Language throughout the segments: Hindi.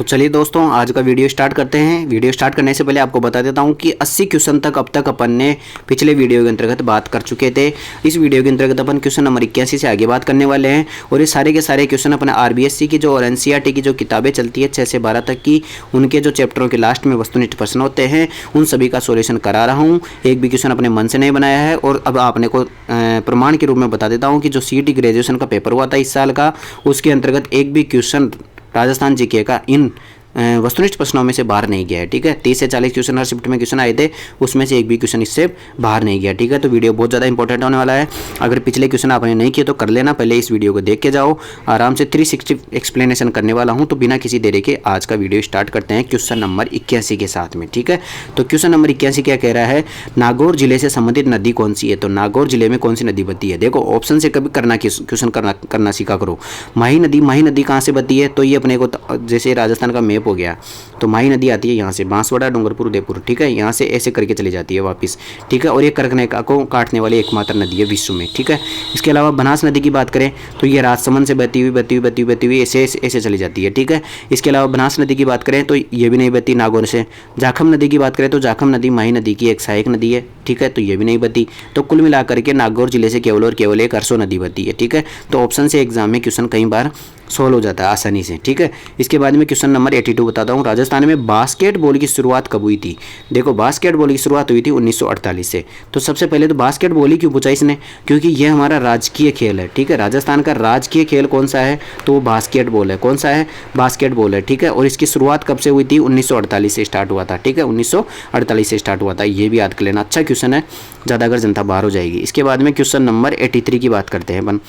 तो चलिए दोस्तों, आज का वीडियो स्टार्ट करते हैं। वीडियो स्टार्ट करने से पहले आपको बता देता हूं कि 80 क्वेश्चन तक अब तक अपन ने पिछले वीडियो के अंतर्गत बात कर चुके थे। इस वीडियो के अंतर्गत अपन क्वेश्चन नंबर 81 से आगे बात करने वाले हैं और ये सारे के सारे क्वेश्चन अपने आरबीएससी की जो और एनसीईआरटी की जो किताबें चलती है 6 से 12 तक की, उनके जो चैप्टरों के लास्ट में वस्तुनिष्ठ प्रश्न होते हैं उन सभी का सोल्यूशन करा रहा हूँ। एक भी क्वेश्चन अपने मन से नहीं बनाया है। और अब आपने को प्रमाण के रूप में बता देता हूँ कि जो सीईटी ग्रेजुएशन का पेपर हुआ था इस साल का, उसके अंतर्गत एक भी क्वेश्चन राजस्थान जीके का इन वस्तुनिष्ठ प्रश्नों में से बाहर नहीं गया है। ठीक है, 30 से 40 क्वेश्चन हर शिफ्ट में क्वेश्चन आए थे, उसमें से एक भी क्वेश्चन इससे बाहर नहीं गया। ठीक है, तो वीडियो बहुत ज़्यादा इंपॉर्टेंट होने वाला है। अगर पिछले क्वेश्चन आपने नहीं किए तो कर लेना, पहले इस वीडियो को देख के जाओ। आराम से 360 एक्सप्लेनेशन करने वाला हूं, तो बिना किसी देरी के आज का वीडियो स्टार्ट करते हैं क्वेश्चन नंबर 81 के साथ में। ठीक है, तो क्वेश्चन नंबर 81 क्या कह रहा है, नागौर जिले से संबंधित नदी कौन सी है। तो नागौर जिले में कौन सी नदी बहती है। देखो ऑप्शन से कभी क्वेश्चन करना सीखा करो। माही नदी कहाँ से बहती है, तो ये अपने को जैसे राजस्थान का मैप हो गया, तो माही नदी आती है यहाँ से बांसवाड़ा, डूंगरपुर, उदयपुर। ठीक है, यहाँ से ऐसे करके चली जाती है वापस। ठीक है, और ये कर्कनेका को काटने वाली एकमात्र नदी है विश्व में। ठीक है, इसके अलावा बनास नदी की बात करें तो ये राजसमंद से बहती हुई ऐसे चली जाती है। ठीक है, इसके अलावा बनास नदी की बात करें तो ये भी नहीं बहती नागौर से। जाखम नदी की बात करें तो जाखम नदी माही नदी की एक सहायक नदी है। ठीक है, तो ये भी नहीं बहती। तो कुल मिलाकर के नागौर जिले से केवल और केवल एक अरसो नदी बहती है। ठीक है, तो ऑप्शन से एग्जाम में क्वेश्चन कई बार सोल्व हो जाता है आसानी से। ठीक है, इसके बाद में क्वेश्चन नंबर 82 बताता हूँ। राजस्थान में बास्केटबॉल की शुरुआत कब हुई थी। देखो बास्केटबॉल की शुरुआत हुई थी 1948 से। तो सबसे पहले तो बास्केटबॉल ही क्यों पूछा इसने, क्योंकि ये हमारा राजकीय खेल है। ठीक है, राजस्थान का राजकीय खेल कौन सा है, तो वो बास्केटबॉल है। कौन सा है, बास्केटबॉल है। ठीक है, और इसकी शुरुआत कब से हुई थी, 1948 से स्टार्ट हुआ था। ठीक है, 1948 से स्टार्ट हुआ था, ये भी याद कर लेना। अच्छा क्वेश्चन है, ज़्यादा अगर जनता बाहर हो जाएगी। इसके बाद में क्वेश्चन नंबर 83 की बात करते हैं अपन।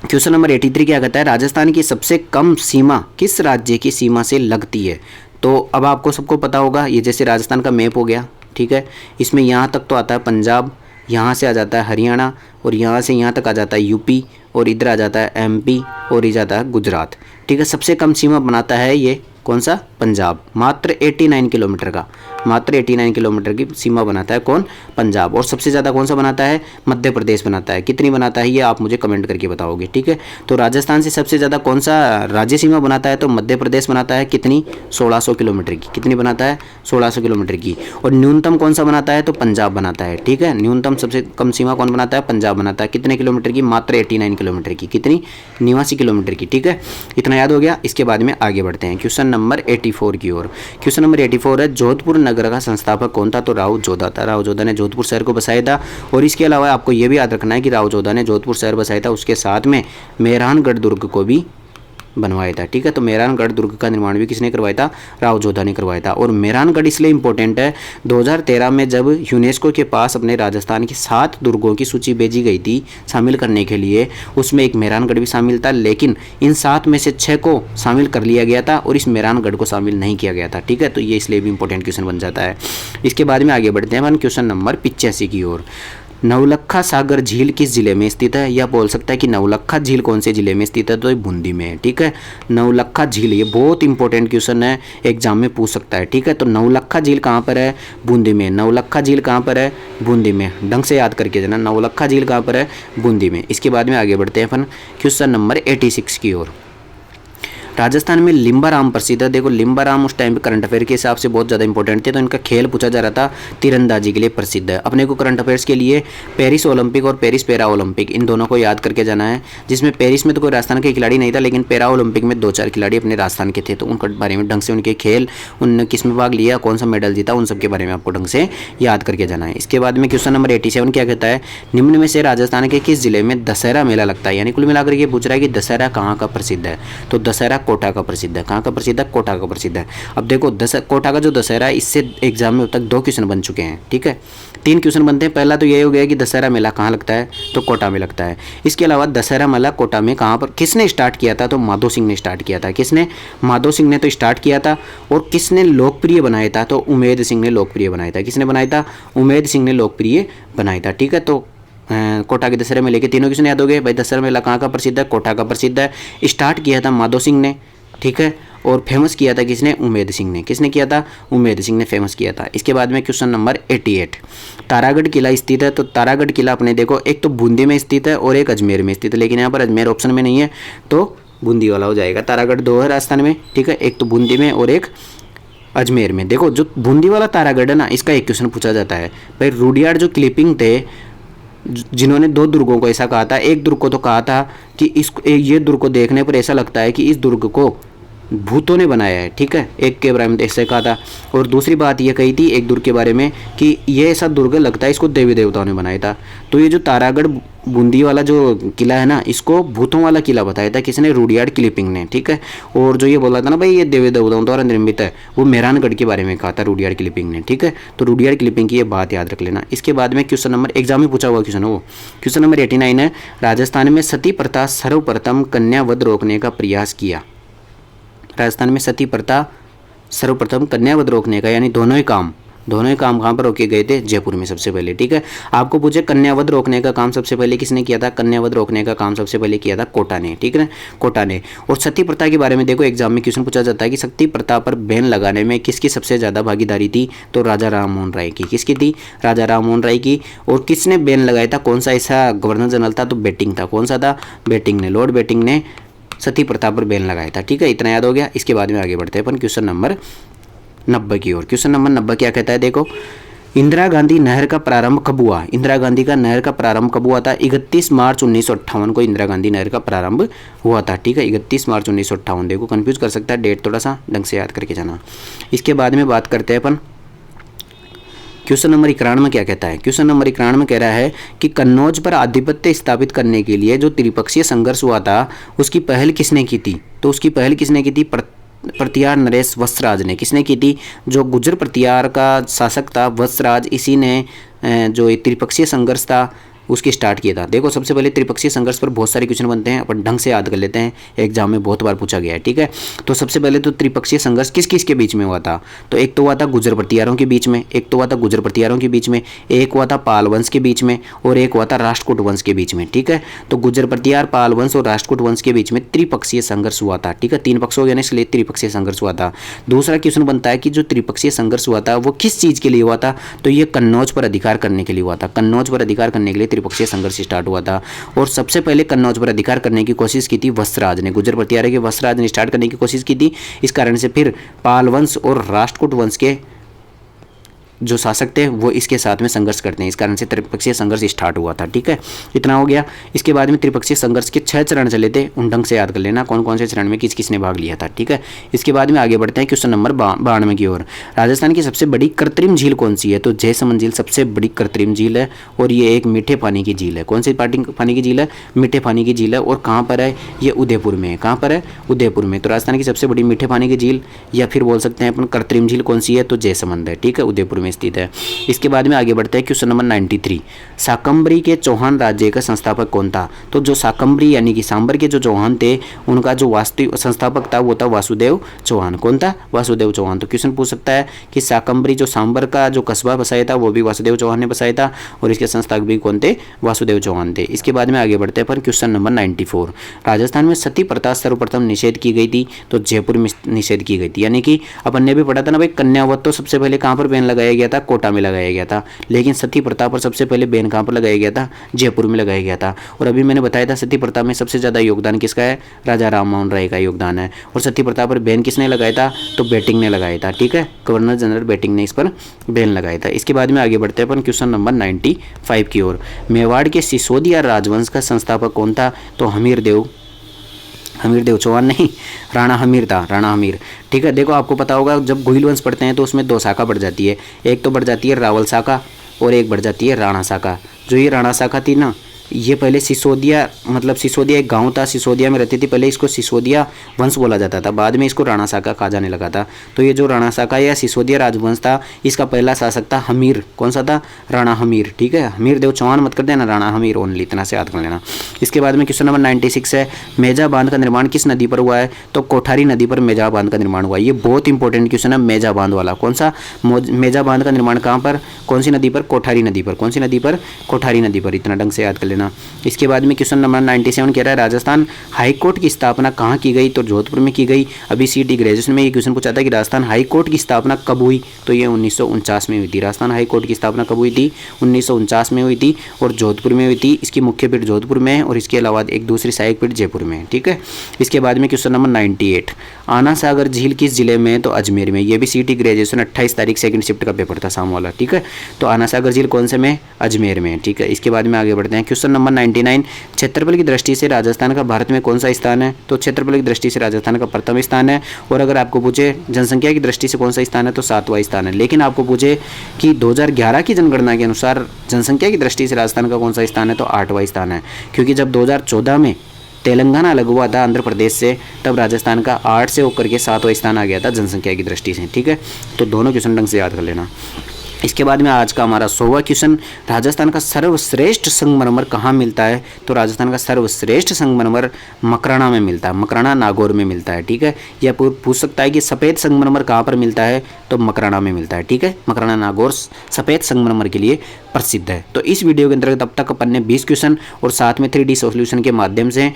क्वेश्चन नंबर 83 क्या कहता है, राजस्थान की सबसे कम सीमा किस राज्य की सीमा से लगती है। तो अब आपको सबको पता होगा, ये जैसे राजस्थान का मैप हो गया। ठीक है, इसमें यहाँ तक तो आता है पंजाब, यहाँ से आ जाता है हरियाणा, और यहाँ से यहाँ तक आ जाता है यूपी, और इधर आ जाता है एमपी, और इधर जाता है गुजरात। ठीक है, सबसे कम सीमा बनाता है ये कौन सा, पंजाब। मात्र 89 किलोमीटर का, मात्र 89 किलोमीटर की सीमा बनाता है कौन, पंजाब। और सबसे ज़्यादा कौन सा बनाता है, मध्य प्रदेश बनाता है। कितनी बनाता है ये आप मुझे कमेंट करके बताओगे। ठीक है, तो राजस्थान से सबसे ज़्यादा कौन सा राज्य सीमा बनाता है, तो मध्य प्रदेश बनाता है। कितनी, 1600 किलोमीटर की। कितनी बनाता है, 1600 किलोमीटर की। और न्यूनतम कौन सा बनाता है, तो पंजाब बनाता है। ठीक है, न्यूनतम सबसे कम सीमा कौन बनाता है, पंजाब बनाता है। कितने किलोमीटर की, मात्र 89 किलोमीटर की। कितनी, 89 किलोमीटर की। ठीक है, इतना याद हो गया। इसके बाद में आगे बढ़ते हैं क्वेश्चन नंबर 84 की ओर। क्वेश्चन नंबर 84 है, जोधपुर नगर का संस्थापक कौन था, तो राव जोधा था। राव जोधा ने जोधपुर शहर को बसाया था। और इसके अलावा आपको यह भी याद रखना है कि राव जोधा ने जोधपुर शहर बसाया था, उसके साथ में मेहरानगढ़ दुर्ग को भी बनवाया था। ठीक है, तो मेहरानगढ़ दुर्ग का निर्माण भी किसने करवाया था, राव जोधा ने करवाया था। और मेहरानगढ़ इसलिए इंपॉर्टेंट है, 2013 में जब यूनेस्को के पास अपने राजस्थान की 7 दुर्गों की सूची भेजी गई थी शामिल करने के लिए, उसमें एक मेहरानगढ़ भी शामिल था, लेकिन इन 7 में से 6 को शामिल कर लिया गया था और इस मेहरानगढ़ को शामिल नहीं किया गया था। ठीक है, तो ये इसलिए भी इंपॉर्टेंट क्वेश्चन बन जाता है। इसके बाद में आगे बढ़ते हैं क्वेश्चन नंबर 85 की ओर। नवलखा सागर झील किस जिले में स्थित है, या बोल सकता है कि नवलखा झील कौन से जिले में स्थित है, तो ये बूंदी में है। ठीक है, नवलखा झील, ये बहुत इंपॉर्टेंट क्वेश्चन है, एग्जाम में पूछ सकता है। ठीक है, तो नवलखा झील कहाँ पर है, बूंदी में। नवलखा झील कहाँ पर है, बूंदी में। ढंग से याद करके जाना, नवलखा झील कहाँ पर है, बूंदी में। इसके बाद में आगे बढ़ते हैं अपन क्वेश्चन नंबर 86 की ओर। राजस्थान में लिम्बाराम प्रसिद्ध है। देखो लिम्बाराम उस टाइम पे करंट अफेयर के हिसाब से बहुत ज़्यादा इंपॉर्टेंट थे, तो इनका खेल पूछा जा रहा था, तीरंदाजी के लिए प्रसिद्ध है। अपने को करंट अफेयर्स के लिए पेरिस ओलंपिक और पेरिस पैरा ओलंपिक, इन दोनों को याद करके जाना है। जिसमें पेरिस में तो कोई राजस्थान के खिलाड़ी नहीं था, लेकिन पैरा ओलंपिक में 2-4 खिलाड़ी अपने राजस्थान के थे, तो उनके बारे में ढंग से, उनके खेल, उनने किस में भाग लिया, कौन सा मेडल जीता, उन सब के बारे में आपको ढंग से याद करके जाना है। इसके बाद में क्वेश्चन नंबर 87 क्या कहता है, निम्न में से राजस्थान के किस जिले में दशहरा मेला लगता है। यानी कुल मिलाकर ये पूछ रहा है कि दशहरा कहाँ का प्रसिद्ध है, तो दशहरा कोटा का प्रसिद्ध है। कहाँ का प्रसिद्ध है, कोटा का प्रसिद्ध है। अब देखो कोटा का जो दशहरा है, इससे एग्जाम में अब तक 2 क्वेश्चन बन चुके हैं। ठीक है, 3 क्वेश्चन बनते हैं। पहला तो यही हो गया कि दशहरा मेला कहाँ लगता है, तो कोटा में लगता है। इसके अलावा दशहरा मेला कोटा में कहाँ पर, किसने स्टार्ट किया था, तो माधो सिंह ने स्टार्ट किया था। किसने, माधो सिंह ने तो स्टार्ट किया था। और किसने लोकप्रिय बनाया था, तो उमेद सिंह ने लोकप्रिय बनाया था। किसने बनाया था, उमेद सिंह ने लोकप्रिय बनाया था। ठीक है, तो कोटा के दशहरे मेले के तीनों क्वेश्चन याद हो गए भाई। दशहरा मेला कहाँ का प्रसिद्ध है, कोटा का प्रसिद्ध है। स्टार्ट किया था माधो सिंह ने। ठीक है, और फेमस किया था किसने, उमेद सिंह ने। किसने किया था, उमेद सिंह ने फेमस किया था। इसके बाद में क्वेश्चन नंबर 88, तारागढ़ किला स्थित है। तो तारागढ़ किला अपने देखो, एक तो बूंदी में स्थित है और एक अजमेर में स्थित है, लेकिन यहाँ पर अजमेर ऑप्शन में नहीं है, तो बूंदी वाला हो जाएगा। तारागढ़ 2 है राजस्थान में, ठीक है, एक तो बूंदी में और एक अजमेर में। देखो जो बूंदी वाला तारागढ़ है ना, इसका एक क्वेश्चन पूछा जाता है भाई, रूडियार्ड जो क्लिपिंग थे जिन्होंने 2 दुर्गों को ऐसा कहा था, एक दुर्ग को तो कहा था कि ये दुर्ग को देखने पर ऐसा लगता है कि इस दुर्ग को भूतों ने बनाया है, ठीक है, एक के बारे में ऐसे कहा था। और दूसरी बात ये कही थी एक दुर्ग के बारे में कि ये ऐसा दुर्ग लगता है इसको देवी देवताओं ने बनाया था। तो ये जो तारागढ़ बूंदी वाला जो किला है ना, इसको भूतों वाला किला बताया था किसने, रूडियार्ड किलिपिंग ने, ठीक है। और जो ये बोला था ना भाई ये देवी देवताओं द्वारा निर्मित है, वो मेहरानगढ़ के बारे में कहा था रूडियार्ड किलिपिंग ने, ठीक है। तो रूडियार्ड किलिपिंग की ये बात याद रख लेना। इसके बाद में क्वेश्चन नंबर एग्जाम में पूछा हुआ क्वेश्चन है वो क्वेश्चन नंबर 89 है, राजस्थान में सती प्रथा सर्वप्रथम कन्यावध रोकने का प्रयास किया। राजस्थान में सती प्रथा सर्वप्रथम कन्यावध रोकने का, यानी दोनों ही काम कहाँ पर रोके गए थे, जयपुर में सबसे पहले, ठीक है। आपको पूछे कन्यावध रोकने का काम सबसे पहले किसने किया था, कन्यावध रोकने का काम सबसे पहले किया था कोटा ने, ठीक है, कोटा ने। और सती प्रथा के बारे में देखो एग्जाम में क्वेश्चन पूछा जाता है कि सती प्रथा पर बैन लगाने में किसकी सबसे ज़्यादा भागीदारी थी, तो राजा राम मोहन राय की। किसकी थी, राजा राम मोहन राय की। और किसने बैन लगाया था, कौन सा ऐसा गवर्नर जनरल था, तो बेटिंग था। कौन सा था, बेटिंग ने, लॉर्ड बेटिंग ने सती प्रथा पर बैन लगाया था, ठीक है। इतना याद हो गया। इसके बाद में आगे बढ़ते हैं अपन क्वेश्चन नंबर 90 की ओर। क्वेश्चन नंबर 90 क्या कहता है, देखो इंदिरा गांधी नहर का प्रारंभ कब हुआ। इंदिरा गांधी का नहर का प्रारंभ कब हुआ था, 31 मार्च 1958 को इंदिरा गांधी नहर का प्रारंभ हुआ था, ठीक है, 31 मार्च 1958। देखो कंफ्यूज कर सकता है डेट, थोड़ा सा ढंग से याद करके जाना। इसके बाद में बात करते हैं अपन क्वेश्चन नंबर 91 में क्या कहता है। क्वेश्चन नंबर 91 में कह रहा है कि कन्नौज पर आधिपत्य स्थापित करने के लिए जो त्रिपक्षीय संघर्ष हुआ था उसकी पहल किसने की थी, तो उसकी पहल किसने की थी, प्रतियार नरेश वत्सराज ने। किसने की थी, जो गुर्जर प्रतियार का शासक था वत्सराज, इसी ने जो त्रिपक्षीय संघर्ष था उसकी स्टार्ट किया था। देखो सबसे पहले त्रिपक्षीय संघर्ष पर बहुत सारे क्वेश्चन बनते हैं, अपन ढंग से याद कर लेते हैं, एग्जाम में बहुत बार पूछा गया है, ठीक है। तो सबसे पहले तो त्रिपक्षीय संघर्ष किस किस के बीच में हुआ था, तो एक तो हुआ था गुर्जर प्रतियारों के बीच में, एक हुआ था पाल वंश के बीच में, और एक हुआ था राष्ट्रकूट वंश के बीच में, ठीक है। तो गुर्जर प्रतियार, पाल वंश और राष्ट्रकूट वंश के बीच में त्रिपक्षीय संघर्ष हुआ था, ठीक है। 3 पक्ष हो गया ना, इसलिए त्रिपक्षीय संघर्ष हुआ था। दूसरा क्वेश्चन बनता है कि जो त्रिपक्षीय संघर्ष हुआ था वो किस चीज के लिए हुआ था, तो ये कन्नौज पर अधिकार करने के लिए हुआ था। कन्नौज पर अधिकार करने के लिए त्रिपक्षीय संघर्ष स्टार्ट हुआ था। और सबसे पहले कन्नौज पर अधिकार करने की कोशिश की थी वत्सराज ने, गुर्जर प्रतियार के वत्सराज ने स्टार्ट करने की कोशिश की थी। इस कारण से फिर पाल वंश और राष्ट्रकूट वंश के जो शासक थे वो इसके साथ में संघर्ष करते हैं, इस कारण से त्रिपक्षीय संघर्ष स्टार्ट हुआ था, ठीक है। इतना हो गया। इसके बाद में त्रिपक्षीय संघर्ष के 6 चरण चले थे, उन ढंग से याद कर लेना कौन कौन से चरण में किस किसने भाग लिया था, ठीक है। इसके बाद में आगे बढ़ते हैं क्वेश्चन नंबर 92 की ओर। राजस्थान की सबसे बड़ी कृत्रिम झील कौन सी है, तो जयसमंद झील सबसे बड़ी कृत्रिम झील है, और ये एक मीठे पानी की झील है। कौन सी पानी की झील है, मीठे पानी की झील है। और कहाँ पर है, ये उदयपुर में है। कहाँ पर है, उदयपुर में। तो राजस्थान की सबसे बड़ी मीठे पानी की झील या फिर बोल सकते हैं अपन कृत्रिम झील कौन सी है, तो जयसमंद है, ठीक है, उदयपुर में स्थित है। इसके बाद में आगे बढ़ते हैं क्वेश्चन नंबर 93। शाकंभरी के चौहान राज्य का संस्थापक कौन था, तो जो शाकंभरी यानी कि सांबर के जो चौहान थे उनका जो वास्तविक संस्थापक था वो था वासुदेव चौहान। कौन था, वासुदेव चौहान। तो क्वेश्चन पूछ सकता है कि शाकंभरी जो सांबर का जो कस्बा बसाया था वो भी वासुदेव चौहान ने बसाया था, और इसके संस्थापक भी कौन थे, वासुदेव चौहान थे। इसके बाद में आगे बढ़ते हैं पर क्वेश्चन नंबर 94। राजस्थान में सती प्रथा सर्वप्रथम निषेध की गई थी, तो जयपुर में निषेध की गई थी। यानी कि अपन ने भी पढ़ा था ना भाई, कन्यावध तो सबसे पहले कहाँ पर बैन लगाया गया था, कोटा में लगाया गया था, लेकिन सती प्रथा पर सबसे पहले बैन कहाँ पर लगाया गया था, जयपुर में लगाया गया था। और अभी मैंने बताया था सती प्रथा में सबसे ज़्यादा योगदान किसका है, राजा राम मोहन राय का योगदान है। और सती प्रथा पर बैन किसने लगाया था, तो बेटिंग ने लगाया था, ठीक है, गवर्नर जनरल बेटिंग ने इस पर बैन लगाया था। इसके बाद में आगे बढ़ते हैं अपन क्वेश्चन नंबर 95 की ओर। मेवाड़ के सिसोदिया राजवंश का संस्थापक कौन था, तो हमीर देव चौहान नहीं, राणा हमीर था, राणा हमीर, ठीक है। देखो आपको पता होगा जब गोहिल वंश पढ़ते हैं तो उसमें 2 शाखा बढ़ जाती है, एक तो बढ़ जाती है रावल शाखा और एक बढ़ जाती है राणा शाखा। जो ये राणा शाखा थी ना, ये पहले सिसोदिया, मतलब सिसोदिया एक गांव था, सिसोदिया में रहती थी, पहले इसको सिसोदिया वंश बोला जाता था, बाद में इसको राणा शाखा कहा जाने लगा था। तो ये जो राणा शाखा या सिसोदिया राजवंश था, इसका पहला शासक था हमीर। कौन सा था, राणा हमीर, ठीक है। हमीर देव चौहान मत कर देना, राणा हमीर ओनली, इतना से याद कर लेना। इसके बाद में क्वेश्चन नंबर 96 है, मेजा बांध का निर्माण किस नदी पर हुआ है, तो कोठारी नदी पर मेजा बांध का निर्माण हुआ। ये बहुत इंपॉर्टेंट क्वेश्चन है, मेजा बांध वाला। कौन सा, मेजा बांध का निर्माण कहाँ पर, कौन सी नदी पर, कोठारी नदी पर। कौन सी नदी पर, कोठारी नदी पर, इतना ढंग से याद कर लेना। लेना। इसके बाद में क्वेश्चन नंबर 97 कह रहा है राजस्थान हाई कोर्ट की स्थापना कहाँ की गई, तो जोधपुर में की गई। अभी सीईटी ग्रेजुएशन में ये क्वेश्चन पूछा था कि राजस्थान हाई कोर्ट की स्थापना कब हुई, तो ये 1949 में हुई थी। राजस्थान हाई कोर्ट की स्थापना कब हुई थी, 1949 में हुई थी और जोधपुर में हुई थी। इसकी मुख्य पीठ जोधपुर में है और इसके अलावा एक दूसरी सहायक पीठ जयपुर में है, ठीक है। इसके बाद में क्वेश्चन नंबर 98 आना सागर झील किस जिले में है, तो अजमेर में। ये भी सीईटी ग्रेजुएशन 28 तारीख सेकंड शिफ्ट का पेपर था शाम वाला, ठीक है। तो आना सागर झील कौन से में, अजमेर में, ठीक है। इसके बाद में आगे बढ़ते हैं क्वेश्चन नंबर 99 क्षेत्रफल की दृष्टि से राजस्थान का भारत में कौन सा स्थान है, तो क्षेत्रफल की दृष्टि से राजस्थान का प्रथम स्थान है। और अगर आपको पूछे जनसंख्या की दृष्टि से कौन सा स्थान है, तो 7वां स्थान है। लेकिन आपको पूछे कि 2011 की जनगणना के अनुसार जनसंख्या की दृष्टि से राजस्थान का कौन सा स्थान है, तो 8वां स्थान है। क्योंकि जब 2014 में तेलंगाना अलग हुआ था आंध्र प्रदेश से, तब राजस्थान का 8 से होकर के 7वां स्थान आ गया था जनसंख्या की दृष्टि से, ठीक है। तो दोनों क्वेश्चन ढंग से याद कर लेना। इसके बाद में आज का हमारा 100वां क्वेश्चन राजस्थान का सर्वश्रेष्ठ संगमरमर कहाँ मिलता है, तो राजस्थान का सर्वश्रेष्ठ संगमरमर मकराना में मिलता है, मकराना नागौर में मिलता है, ठीक है। यह पूछ सकता है कि सफ़ेद संगमरमर कहाँ पर मिलता है, तो मकराना में मिलता है, ठीक है। मकराना नागौर सफ़ेद संगमरमर के लिए प्रसिद्ध है। तो इस वीडियो के अंतर्गत अब तक अपन ने 20 क्वेश्चन और साथ में 3D सॉल्यूशन के माध्यम से,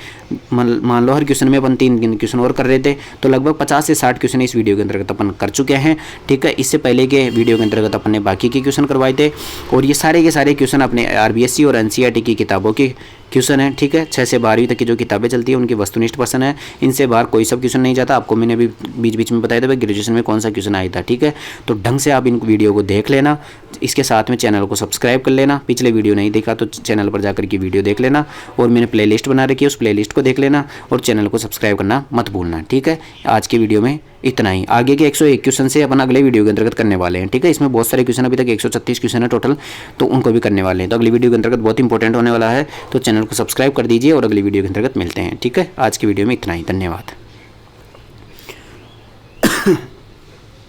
मान लो हर क्वेश्चन में अपन 3 क्वेश्चन और कर रहे थे, तो लगभग 50 से 60 क्वेश्चन इस वीडियो के अंतर्गत अपन कर चुके हैं, ठीक है। इससे पहले के वीडियो के अंतर्गत अपन ने बाकी के क्वेश्चन करवाए थे और ये सारे के सारे क्वेश्चन अपने आरबीएससी और एनसीईआरटी की किताबों के क्वेश्चन है, ठीक है। 6 से 12वीं तक की जो किताबें चलती है उनकी वस्तुनिष्ठ प्रश्न है, इनसे बाहर कोई सब क्वेश्चन नहीं जाता। आपको मैंने अभी बीच बीच में बताया था भाई ग्रेजुएशन में कौन सा क्वेश्चन आया था, ठीक है। तो ढंग से आप इन वीडियो को देख लेना, इसके साथ में चैनल को सब्सक्राइब कर लेना। पिछले वीडियो नहीं देखा तो चैनल पर जाकर के वीडियो देख लेना और मैंने प्लेलिस्ट बना रखी है, उस प्लेलिस्ट को देख लेना और चैनल को सब्सक्राइब करना मत भूलना, ठीक है। आज के वीडियो में इतना ही। आगे के 101 क्वेश्चन से अपन अगले वीडियो के अंतर्गत करने वाले हैं, ठीक है। इसमें बहुत सारे क्वेश्चन, अभी तक 136 क्वेश्चन है टोटल, तो उनको भी करने वाले हैं। तो अगली वीडियो के अंतर्गत बहुत इंपॉर्टेंट होने वाला है, तो चैनल को सब्सक्राइब कर दीजिए और अगली वीडियो के अंतर्गत मिलते हैं, ठीक है। आज की वीडियो में इतना ही, धन्यवाद।